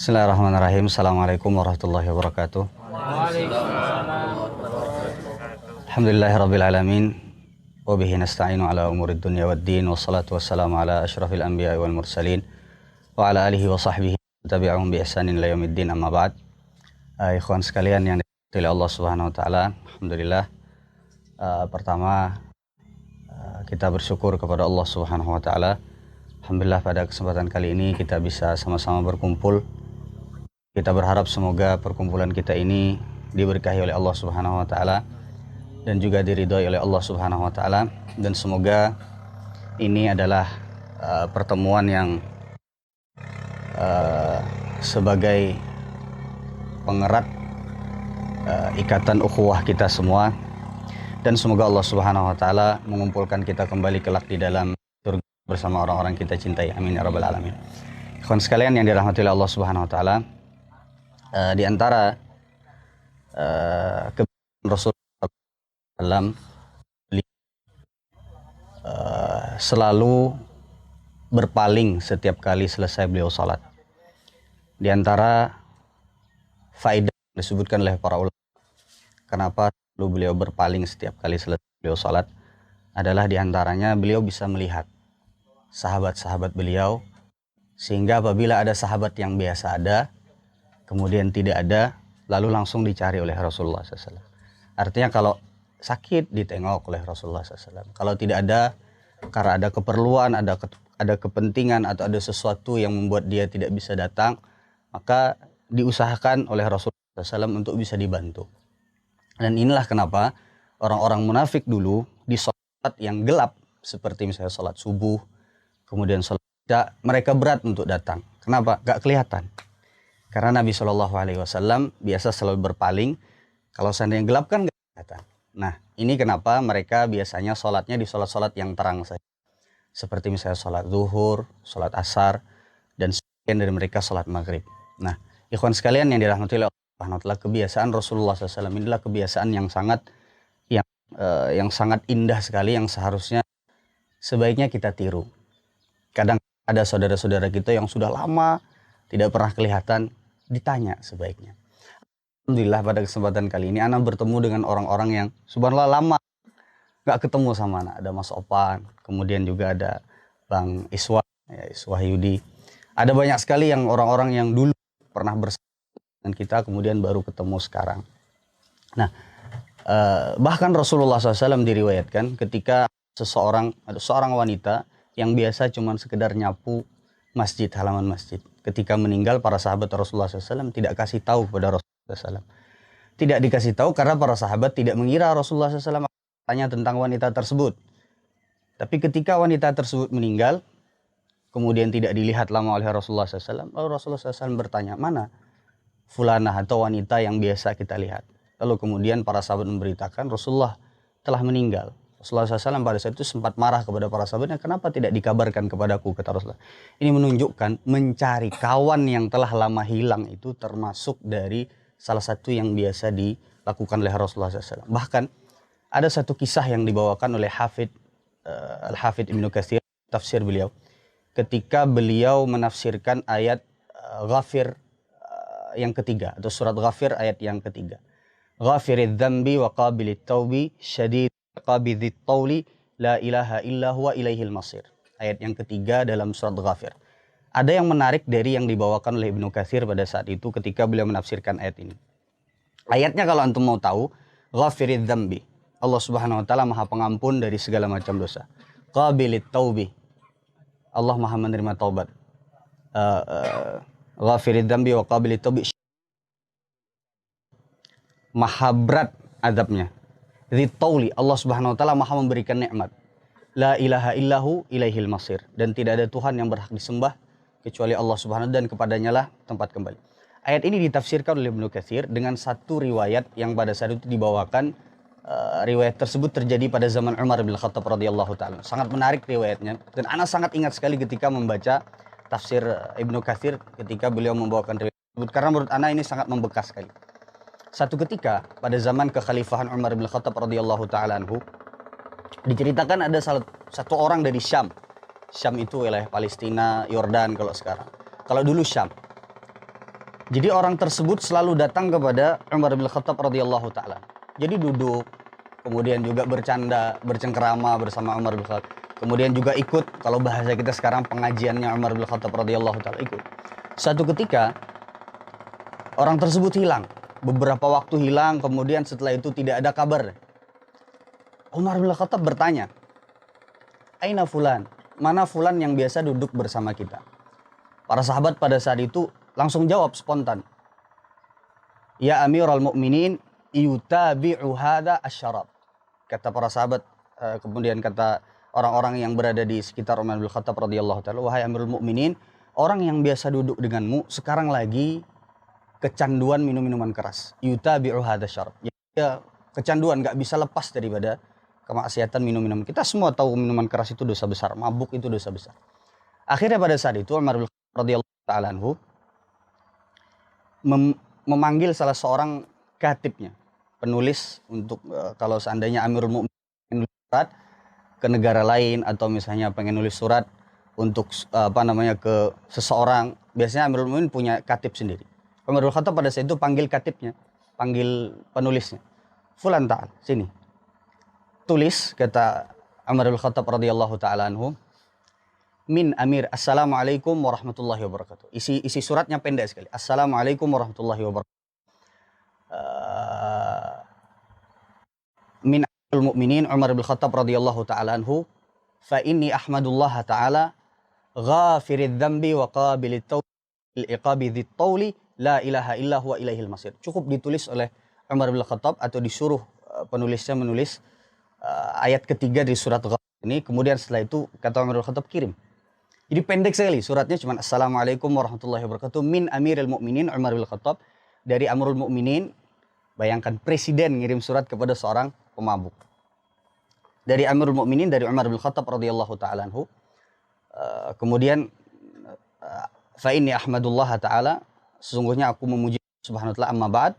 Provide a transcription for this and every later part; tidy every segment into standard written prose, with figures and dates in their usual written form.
Bismillahirrahmanirrahim. Assalamualaikum warahmatullahi wabarakatuh. Alhamdulillahirabbil alamin. Wa bihi nasta'inu ala umurid dunya waddin. Wassalatu wassalamu ala asyrafil anbiya'i wal mursalin wa ala alihi wa sahbihi tabi'ahum bi ihsanin ila yaumiddin, amma ba'd. Ikhwan sekalian yang dirahmati oleh Allah Subhanahu wa taala, alhamdulillah, pertama kita bersyukur kepada Allah Subhanahu wa taala. Alhamdulillah pada kesempatan kali ini kita bisa sama-sama berkumpul. Kita berharap semoga perkumpulan kita ini diberkahi oleh Allah Subhanahu wa taala dan juga diridhoi oleh Allah Subhanahu wa taala, dan semoga ini adalah pertemuan yang sebagai pengerat ikatan ukhuwah kita semua, dan semoga Allah Subhanahu wa taala mengumpulkan kita kembali kelak di dalam surga bersama orang-orang kita cintai. Amin ya rabbal alamin. Kawan sekalian yang dirahmati oleh Allah Subhanahu wa taala, di antara kebiasaan Rasulullah SAW, selalu berpaling setiap kali selesai beliau salat. Di antara faedah yang disebutkan oleh para ulama kenapa beliau berpaling setiap kali selesai beliau salat adalah diantaranya beliau bisa melihat sahabat-sahabat beliau, sehingga apabila ada sahabat yang biasa ada kemudian tidak ada, lalu langsung dicari oleh Rasulullah SAW. Artinya kalau sakit ditengok oleh Rasulullah SAW, kalau tidak ada karena ada keperluan, ada kepentingan atau ada sesuatu yang membuat dia tidak bisa datang, maka diusahakan oleh Rasulullah SAW untuk bisa dibantu. Dan inilah kenapa orang-orang munafik dulu di sholat yang gelap, seperti misalnya sholat subuh, kemudian sholat isya, mereka berat untuk datang. Kenapa? Gak kelihatan. Karena Nabi SAW biasa selalu berpaling, kalau seandainya gelap kan gak kelihatan. Nah, ini kenapa mereka biasanya sholatnya di sholat-sholat yang terang saja. Seperti misalnya sholat zuhur, sholat asar, dan sebagian dari mereka sholat maghrib. Nah, ikhwan sekalian yang dirahmati oleh Allah, kebiasaan Rasulullah SAW inilah kebiasaan yang sangat indah sekali, yang seharusnya sebaiknya kita tiru. Kadang ada saudara-saudara kita yang sudah lama tidak pernah kelihatan, ditanya sebaiknya. Alhamdulillah pada kesempatan kali ini anak bertemu dengan orang-orang yang subhanallah lama gak ketemu sama anak. Ada Mas Opan, kemudian juga ada Bang Iswah, Iswah Yudi. Ada banyak sekali yang orang-orang yang dulu pernah bersama dengan kita kemudian baru ketemu sekarang. Nah, bahkan Rasulullah SAW diriwayatkan ketika seorang wanita yang biasa cuman sekedar nyapu masjid, halaman masjid, ketika meninggal para sahabat Rasulullah SAW tidak kasih tahu kepada Rasulullah SAW. Tidak dikasih tahu karena para sahabat tidak mengira Rasulullah SAW tanya tentang wanita tersebut. Tapi ketika wanita tersebut meninggal, kemudian tidak dilihat lama oleh Rasulullah SAW, lalu Rasulullah SAW bertanya, mana fulanah atau wanita yang biasa kita lihat? Lalu kemudian para sahabat memberitakan Rasulullah telah meninggal. Rasulullah SAW pada saat itu sempat marah kepada para sahabatnya, kenapa tidak dikabarkan kepadaku, kata Rasulullah. Ini menunjukkan mencari kawan yang telah lama hilang itu termasuk dari salah satu yang biasa dilakukan oleh Rasulullah SAW. Bahkan ada satu kisah yang dibawakan oleh Al-Hafidh Ibnu Katsir, tafsir beliau, ketika beliau menafsirkan ayat Ghafir yang ketiga, atau surat Ghafir ayat yang ketiga. Ghafiridz dzambi wa qabilit taubi syadid qabidzit tauli la ilaha illa huwa ilaihil masir. Ayat yang ketiga dalam surat Ghafir. Ada yang menarik dari yang dibawakan oleh Ibnu Katsir pada saat itu ketika beliau menafsirkan ayat ini. Ayatnya kalau antum mau tahu, Ghafiridz dzambi, Allah Subhanahu wa taala Maha Pengampun dari segala macam dosa. Qabilit taubi, Allah Maha menerima taubat. Ghafiridz dzambi wa qabilit taubi, Maha berat azabnya. Dzit-tauli, Allah Subhanahu wa taala Maha memberikan nikmat. La ilaha illahu ilaihil masir, dan tidak ada Tuhan yang berhak disembah kecuali Allah Subhanahu wa taala, dan kepadanya lah tempat kembali. Ayat ini ditafsirkan oleh Ibnu Katsir dengan satu riwayat yang pada saat itu dibawakan. Riwayat tersebut terjadi pada zaman Umar bin Khattab radhiyallahu taala. Sangat menarik riwayatnya, dan ana sangat ingat sekali ketika membaca tafsir Ibnu Katsir ketika beliau membawakan riwayat tersebut, karena menurut ana ini sangat membekas sekali. Satu ketika pada zaman kekhalifahan Umar bin Khattab radhiyallahu taala anhu, diceritakan ada satu orang dari Syam. Syam itu wilayah Palestina, Yordan kalau sekarang. Kalau dulu Syam. Jadi orang tersebut selalu datang kepada Umar bin Khattab radhiyallahu taala. Jadi duduk, kemudian juga bercanda, bercengkerama bersama Umar bin Khattab. Kemudian juga ikut, kalau bahasa kita sekarang, pengajiannya Umar bin Khattab radhiyallahu taala, ikut. Suatu ketika orang tersebut hilang. Beberapa waktu hilang, kemudian setelah itu tidak ada kabar. Umar bin Khattab bertanya, "Aina fulan? Mana fulan yang biasa duduk bersama kita?" Para sahabat pada saat itu langsung jawab spontan, "Ya Amirul Mukminin, yutabi'u hadza asyarab." Kata para sahabat, kemudian kata orang-orang yang berada di sekitar Umar bin Khattab radhiyallahu taala, "Wahai Amirul Mukminin, orang yang biasa duduk denganmu sekarang lagi kecanduan minum minuman keras. Yutabi'u hadza asyarab." Ya, kecanduan, nggak bisa lepas daripada kemaksiatan minum-minum. Kita semua tahu minuman keras itu dosa besar, mabuk itu dosa besar. Akhirnya pada saat itu Umar bin Khattab radhiyallahu taala anhu memanggil salah seorang katibnya, penulis untuk kalau seandainya Amirul Mukminin nulis surat ke negara lain atau misalnya pengen nulis surat untuk ke seseorang, biasanya Amirul Mukminin punya katib sendiri. Umar bin Khattab pada saat itu panggil katibnya, panggil penulisnya, "Fulan ta'al, sini. Tulis," kata Umar bin Khattab radhiyallahu taala anhu, "Min Amir, Assalamualaikum warahmatullahi wabarakatuh." Isi suratnya pendek sekali. Assalamualaikum warahmatullahi wabarakatuh. Min Amirul Mukminin Umar bin Khattab radhiyallahu taala anhu, "Fa inni ahmadullah taala ghafiridz dzambi wa qabilit taubil iqabi dzit tauli la ilaha illa huwa ilaihil masir." Cukup ditulis oleh Umar bin Khattab atau disuruh penulisnya menulis ayat ketiga di surat Ghafir ini. Kemudian setelah itu kata Umar bin Khattab, kirim. Jadi pendek sekali suratnya, cuma Assalamualaikum warahmatullahi wabarakatuh min Amirul Mukminin Umar bin Khattab, dari Amirul Mukminin. Bayangkan presiden ngirim surat kepada seorang pemabuk. Dari Amirul Mukminin, dari Umar bin Khattab radhiyallahu taala anhu. Kemudian fa inni ahmadullah taala, sesungguhnya aku memuji Subhanahu wa taala, amma ba'd.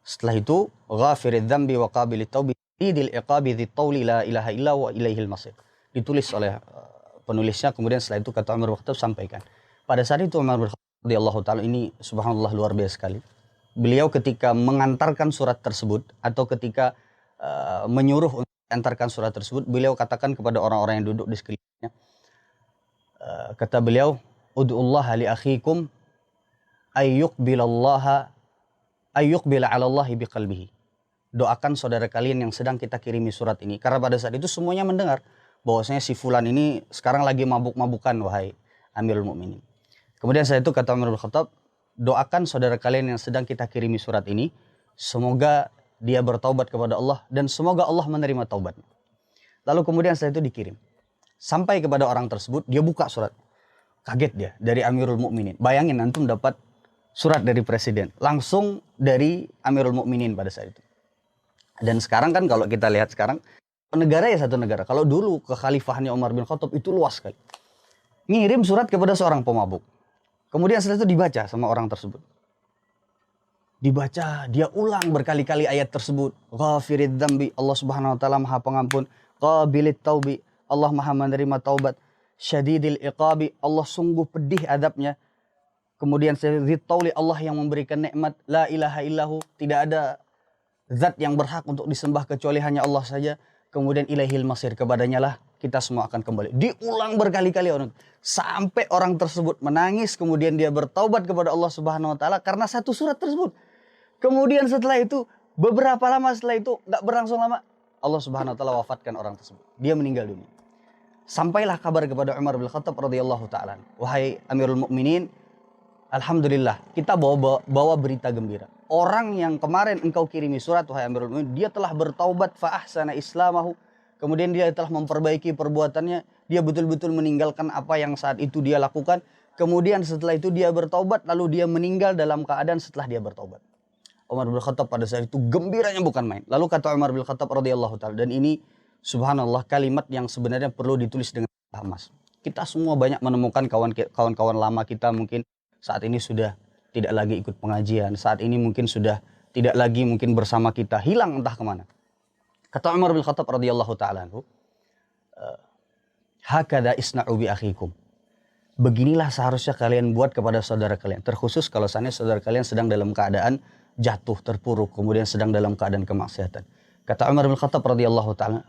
Setelah itu ghafiridz dzambi wa qabilit taubi idil iqabi dzit tauli la ilaha illa wa ilaihil masir. Ditulis oleh penulisnya. Kemudian setelah itu kata Umar bin Khattab, sampaikan. Pada saat itu Umar bin Khattab radhiyallahu taala ini subhanallah luar biasa sekali. Beliau ketika mengantarkan surat tersebut atau ketika menyuruh untuk mengantarkan surat tersebut, beliau katakan kepada orang-orang yang duduk di sekelilingnya, kata beliau, "Ud'ullaha li akhikum ayyuqbila 'ala Allahi biqalbihi." Doakan saudara kalian yang sedang kita kirimi surat ini. Karena pada saat itu semuanya mendengar bahwasanya si fulan ini sekarang lagi mabuk-mabukan, wahai Amirul Mukminin. Kemudian saya itu kata Umar bin Khattab, doakan saudara kalian yang sedang kita kirimi surat ini, semoga dia bertaubat kepada Allah dan semoga Allah menerima taubatnya. Lalu kemudian setelah itu dikirim. Sampai kepada orang tersebut, dia buka surat. Kaget dia, dari Amirul Mukminin. Bayangin antum dapat surat dari presiden, langsung dari Amirul Mukminin pada saat itu. Dan sekarang kan kalau kita lihat sekarang, negara ya satu negara. Kalau dulu kekhalifahannya Umar bin Khattab itu luas sekali. Ngirim surat kepada seorang pemabuk. Kemudian setelah itu dibaca sama orang tersebut. Dibaca, dia ulang berkali-kali ayat tersebut. Ghafiridz dzambi, Allah Subhanahu wa taala Maha Pengampun. Qabilit taubi, Allah Maha menerima taubat. Syadidil iqabi, Allah sungguh pedih adabnya. Kemudian dzit tauli, Allah yang memberikan nikmat. La ilaha illahu, tidak ada zat yang berhak untuk disembah kecuali hanya Allah saja. Kemudian ilaihil masir, kepadanya lah kita semua akan kembali. Diulang berkali-kali orang, sampai orang tersebut menangis. Kemudian dia bertaubat kepada Allah Subhanahu wa taala karena satu surat tersebut. Kemudian setelah itu, beberapa lama setelah itu, gak berlangsung lama, Allah Subhanahu wa taala wafatkan orang tersebut. Dia meninggal dunia. Sampailah kabar kepada Umar bin Khattab radhiyallahu taala, wahai Amirul Mukminin, alhamdulillah, kita bawa berita gembira. Orang yang kemarin engkau kirimi surat, wahai Amirul Mukminin, dia telah bertaubat fa ahsana islamahu. Kemudian dia telah memperbaiki perbuatannya. Dia betul-betul meninggalkan apa yang saat itu dia lakukan. Kemudian setelah itu dia bertaubat, lalu dia meninggal dalam keadaan setelah dia bertaubat. Umar bin Khattab pada saat itu gembiranya bukan main. Lalu kata Umar bin Khattab radhiyallahu taala, dan ini subhanallah kalimat yang sebenarnya perlu ditulis dengan emas. Kita semua banyak menemukan kawan-kawan lama kita mungkin saat ini sudah tidak lagi ikut pengajian, saat ini mungkin sudah tidak lagi mungkin bersama kita, hilang entah kemana. Kata Umar bin Khattab radhiyallahu taala anhu, hakadha isna'u bi akhikum. beginilah seharusnya kalian buat kepada saudara kalian. Terkhusus kalau seandainya saudara kalian sedang dalam keadaan jatuh, terpuruk, kemudian sedang dalam keadaan kemaksiatan. Kata Umar bin Khattab radhiyallahu taala,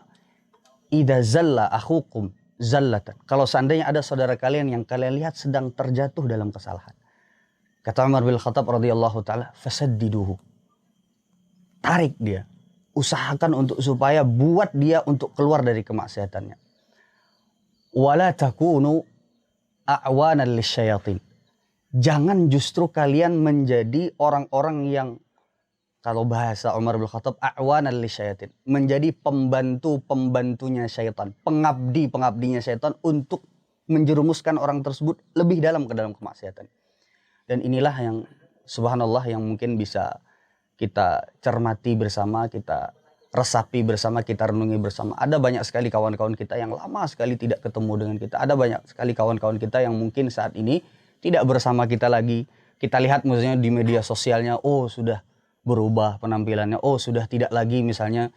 "Idza zalla akhukum zallatan." Kalau seandainya ada saudara kalian yang kalian lihat sedang terjatuh dalam kesalahan. Kata Umar bin Khattab radhiyallahu taala, "Fasaddiduhu." Tarik dia. Usahakan untuk supaya buat dia untuk keluar dari kemaksiatannya. Wala takunu a'wanan lisyayatin. Jangan justru kalian menjadi orang-orang yang, kalau bahasa Umar bin Khattab, a'wanan lisyayatin, menjadi pembantu-pembantunya syaitan, pengabdi-pengabdinya syaitan untuk menjerumuskan orang tersebut lebih dalam ke dalam kemaksiatan. Dan inilah yang subhanallah yang mungkin bisa kita cermati bersama, kita resapi bersama, kita renungi bersama. Ada banyak sekali kawan-kawan kita yang lama sekali tidak ketemu dengan kita. Ada banyak sekali kawan-kawan kita yang mungkin saat ini tidak bersama kita lagi. Kita lihat misalnya di media sosialnya, oh sudah berubah penampilannya, oh sudah tidak lagi misalnya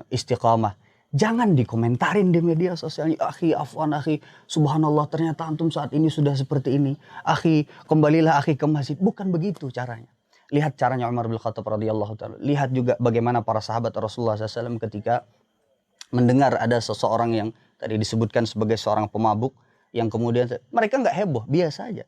istiqamah. Jangan dikomentarin di media sosialnya, akhi afwan akhi, subhanallah ternyata antum saat ini sudah seperti ini. Akhi, kembalilah akhi ke masjid. Bukan begitu caranya. Lihat caranya Umar bin Khattab radhiyallahu ta'ala. Lihat juga bagaimana para sahabat Rasulullah SAW ketika mendengar ada seseorang yang tadi disebutkan sebagai seorang pemabuk, yang kemudian mereka nggak heboh, biasa aja.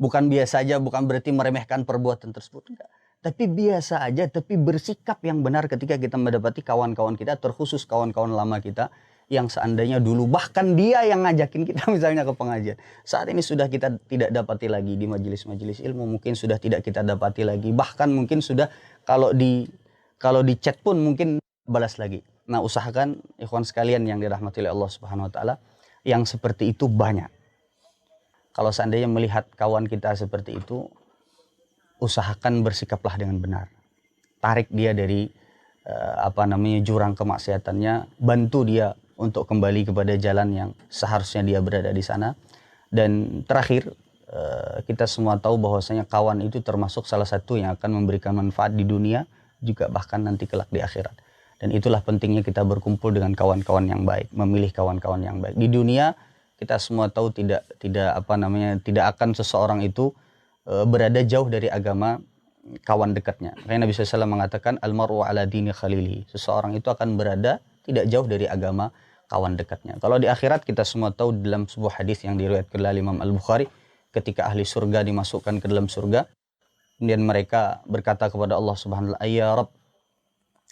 Bukan biasa aja, bukan berarti meremehkan perbuatan tersebut, enggak. Tapi biasa aja, tapi bersikap yang benar ketika kita mendapati kawan-kawan kita, terkhusus kawan-kawan lama kita, yang seandainya dulu bahkan dia yang ngajakin kita misalnya ke pengajian. Saat ini sudah kita tidak dapati lagi di majelis-majelis ilmu, mungkin sudah tidak kita dapati lagi. Bahkan mungkin sudah kalau di chat pun mungkin balas lagi. Nah, usahakan ikhwan sekalian yang dirahmati oleh Allah Subhanahu wa taala, yang seperti itu banyak. Kalau seandainya melihat kawan kita seperti itu, usahakan bersikaplah dengan benar. Tarik dia dari jurang kemaksiatannya, bantu dia untuk kembali kepada jalan yang seharusnya dia berada di sana. Dan terakhir, kita semua tahu bahwasanya kawan itu termasuk salah satu yang akan memberikan manfaat di dunia, juga bahkan nanti kelak di akhirat. Dan itulah pentingnya kita berkumpul dengan kawan-kawan yang baik, memilih kawan-kawan yang baik. Di dunia kita semua tahu tidak akan seseorang itu berada jauh dari agama kawan dekatnya. Karena Nabi SAW mengatakan al-mar'u ala dini khalili. Seseorang itu akan berada tidak jauh dari agama kawan dekatnya. Kalau di akhirat kita semua tahu dalam sebuah hadis yang diriwayatkan oleh Imam Al-Bukhari, ketika ahli surga dimasukkan ke dalam surga, kemudian mereka berkata kepada Allah Subhanahu wa taala, "Ya Rabb,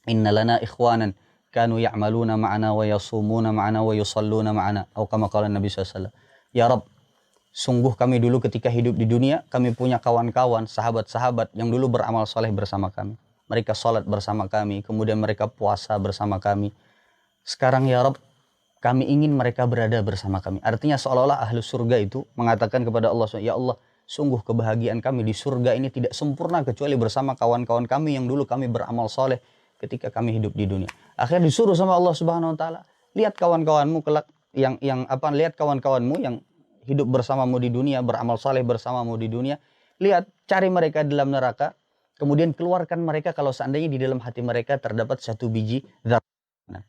inna lana ikhwanan kanu ya'maluna ma'ana wa yasumuna ma'ana wa yusalluna ma'ana." Atau kama qala Nabi SAW. Ya Rabb, sungguh kami dulu ketika hidup di dunia, kami punya kawan-kawan, sahabat-sahabat yang dulu beramal soleh bersama kami. Mereka sholat bersama kami, kemudian mereka puasa bersama kami. Sekarang ya Rabb, kami ingin mereka berada bersama kami. Artinya seolah-olah ahli surga itu mengatakan kepada Allah, ya Allah, sungguh kebahagiaan kami di surga ini tidak sempurna kecuali bersama kawan-kawan kami yang dulu kami beramal soleh ketika kami hidup di dunia. Akhirnya disuruh sama Allah Subhanahu wa taala, lihat kawan-kawanmu kelak lihat kawan-kawanmu yang hidup bersamamu di dunia, beramal saleh bersamamu di dunia, lihat, cari mereka dalam neraka, kemudian keluarkan mereka kalau seandainya di dalam hati mereka terdapat satu biji dzar. Nah,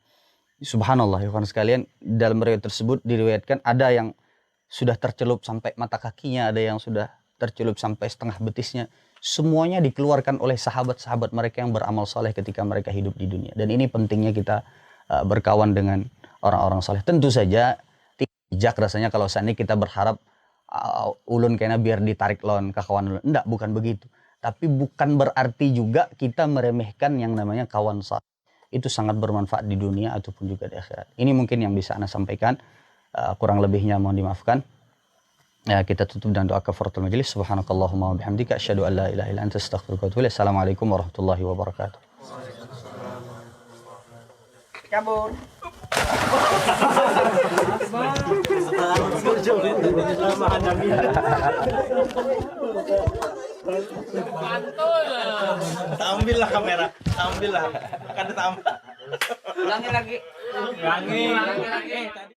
subhanallah ya kawan sekalian, dalam riwayat tersebut diriwayatkan ada yang sudah tercelup sampai mata kakinya, ada yang sudah tercelup sampai setengah betisnya. Semuanya dikeluarkan oleh sahabat-sahabat mereka yang beramal saleh ketika mereka hidup di dunia. Dan ini pentingnya kita berkawan dengan orang-orang saleh. Tentu saja bijak rasanya kalau seandainya kita berharap ulun kayaknya biar ditarik lawan kawan ulun. Enggak, bukan begitu. Tapi bukan berarti juga kita meremehkan yang namanya kawan saleh. Itu sangat bermanfaat di dunia ataupun juga di akhirat. Ini mungkin yang bisa Anda sampaikan. Kurang lebihnya mohon dimaafkan. Ya, kita tutup dengan doa kafaratul majelis. Subhanakallahumma wa bihamdika asyhadu an la ilaha illa anta astaghfiruka wa atubu ilaik. Assalamualaikum warahmatullahi wabarakatuh. Cabut. Ambillah kamera, ambillah. Kan ditambah. Ulangi lagi. Ulangi.